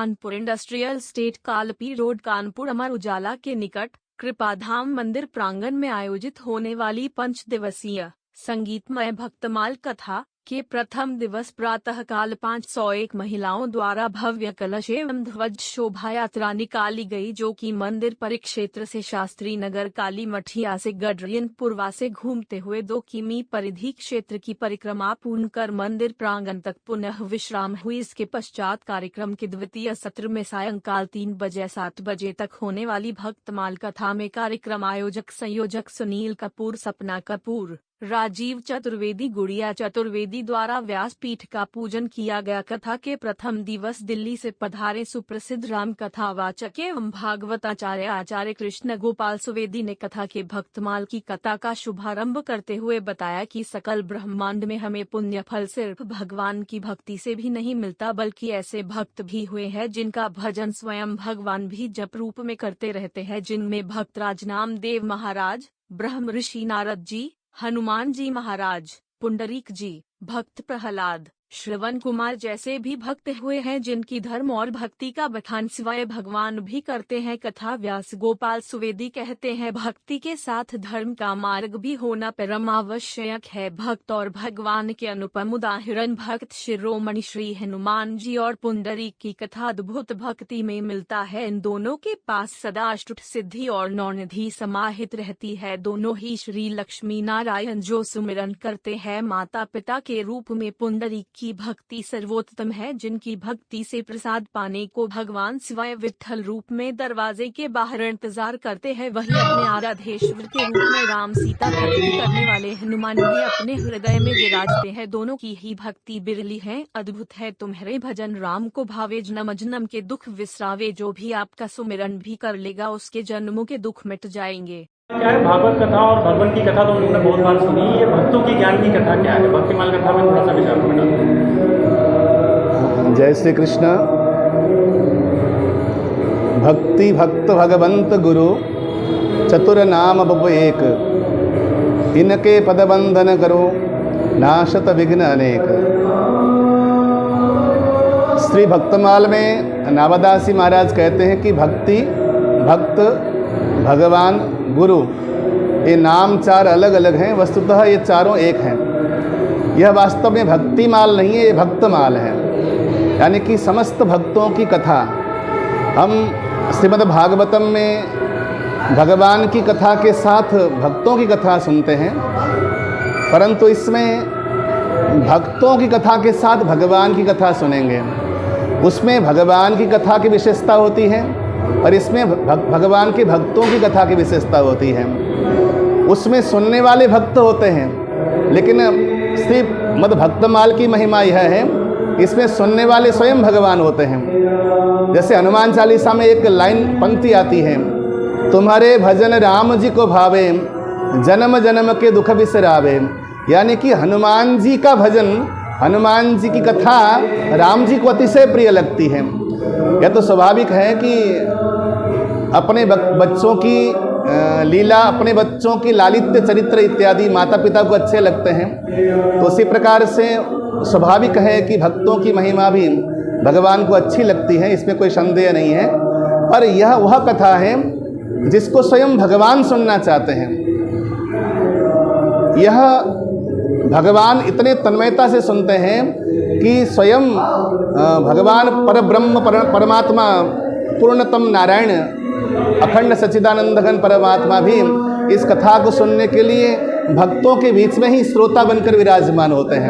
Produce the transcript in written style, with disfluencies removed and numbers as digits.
Kanpur industrial state Kalpi road Kanpur Amar Ujala के निकट कृपाधाम मंदिर प्रांगण में आयोजित होने वाली 5 दिवसीय संगीतमय भक्तमाल कथा के प्रथम दिवस प्रातः काल 501 महिलाओं द्वारा भव्य कलश एवं ध्वज शोभा यात्रा निकाली गई, जो कि मंदिर परिक्षेत्र से शास्त्री नगर काली मठिया से गडरियनपुरवा से घूमते हुए 2 किमी परिधि क्षेत्र की परिक्रमा पूर्ण कर मंदिर प्रांगण तक पुनः विश्राम हुई। इसके पश्चात कार्यक्रम के द्वितीय सत्र में सायंकाल 3 बजे 7 बजे तक होने वाली भक्तमाल कथा में कार्यक्रम आयोजक संयोजक सुनील कपूर, सपना कपूर, राजीव चतुर्वेदी, गुड़िया चतुर्वेदी द्वारा व्यासपीठ का पूजन किया गया। कथा के प्रथम दिवस दिल्ली से पधारे सुप्रसिद्ध राम कथावाचक एवं भागवताचार्य आचार्य कृष्ण गोपाल सुवेदी ने कथा के भक्तमाल की कथा का शुभारंभ करते हुए बताया कि सकल ब्रह्मांड में हमें पुण्य फल सिर्फ भगवान की भक्ति से भी नहीं मिलता, बल्कि ऐसे भक्त भी हुए हैं जिनका भजन स्वयं भगवान भी जप रूप में करते रहते हैं, जिनमें भक्तराज नामदेव महाराज, ब्रह्म ऋषि नारद जी, हनुमान जी महाराज, पुंडरीक जी, भक्त प्रहलाद, श्रवण कुमार जैसे भी भक्त हुए हैं, जिनकी धर्म और भक्ति का बखान स्वयं भगवान भी करते हैं। कथा व्यास गोपाल सुवेदी कहते हैं, भक्ति के साथ धर्म का मार्ग भी होना परम आवश्यक है। भक्त और भगवान के अनुपम उदाहरण भक्त शिरोमणि श्री हनुमान जी और पुंडरीक की कथा अद्भुत भक्ति में मिलता है। इन दोनों के पास सदा अष्ट सिद्धि और 9 निधि समाहित रहती है। दोनों ही श्री लक्ष्मी नारायण जो सुमिरन करते हैं माता पिता के रूप में। पुंडरीक की भक्ति सर्वोत्तम है, जिनकी भक्ति से प्रसाद पाने को भगवान स्वयं विट्ठल रूप में दरवाजे के बाहर इंतजार करते हैं। वहीं अपने आराध्येश्वर के रूप में राम सीता भक्ति करने वाले हनुमान भी अपने हृदय में विराजते हैं। दोनों की ही भक्ति बिरली है, अद्भुत है। तुम्हारे भजन राम को भावे, जन्म जन्म के दुख विसरावे। जो भी आपका सुमिरन भी कर लेगा उसके जन्मों के दुख मिट जाएंगे। क्या है भागवत कथा और भगवान की कथा तो उन्होंने बहुत बार सुनी, ये भक्तों की ज्ञान की कथा क्या है? भक्तिमाल कथा में थोड़ा सा विचार करना। जय श्री कृष्ण। भक्ति भक्त भगवंत गुरु चतुर नाम बप एक, इनके पदबंधन करो नाशत विघ्न अनेक। श्री भक्तमाल में नावदासी महाराज कहते हैं कि भक्ति, भक्त, भगवान, गुरु, ये नाम 4 अलग अलग हैं, वस्तुतः ये चारों एक हैं। यह वास्तव में भक्ति माल नहीं है, ये भक्तमाल है। यानी कि समस्त भक्तों की कथा हम श्रीमद् भागवतम में भगवान की कथा के साथ भक्तों की कथा सुनते हैं, परंतु इसमें भक्तों की कथा के साथ भगवान की कथा सुनेंगे। उसमें भगवान की कथा की विशेषता होती है और इसमें भगवान के भक्तों की कथा की विशेषता होती है। उसमें सुनने वाले भक्त होते हैं, लेकिन श्री मद भक्तमाल की महिमा यह है, इसमें सुनने वाले स्वयं भगवान होते हैं। जैसे हनुमान चालीसा में एक लाइन पंक्ति आती है, तुम्हारे भजन राम जी को भावे, जन्म जन्म के दुख बिसरावे। यानी कि हनुमान जी का भजन, हनुमान जी की कथा राम जी को अतिशय प्रिय लगती है। यह तो स्वाभाविक है कि अपने बच्चों की लीला, अपने बच्चों की लालित्य चरित्र इत्यादि माता पिता को अच्छे लगते हैं, तो उसी प्रकार से स्वाभाविक है कि भक्तों की महिमा भी भगवान को अच्छी लगती है, इसमें कोई संदेह नहीं है। पर यह वह कथा है जिसको स्वयं भगवान सुनना चाहते हैं। यह भगवान इतने तन्मयता से सुनते हैं कि स्वयं भगवान परब्रह्म परमात्मा पूर्णतम नारायण अखंड सच्चिदानंद घन परमात्मा भी इस कथा को सुनने के लिए भक्तों के बीच में ही श्रोता बनकर विराजमान होते हैं।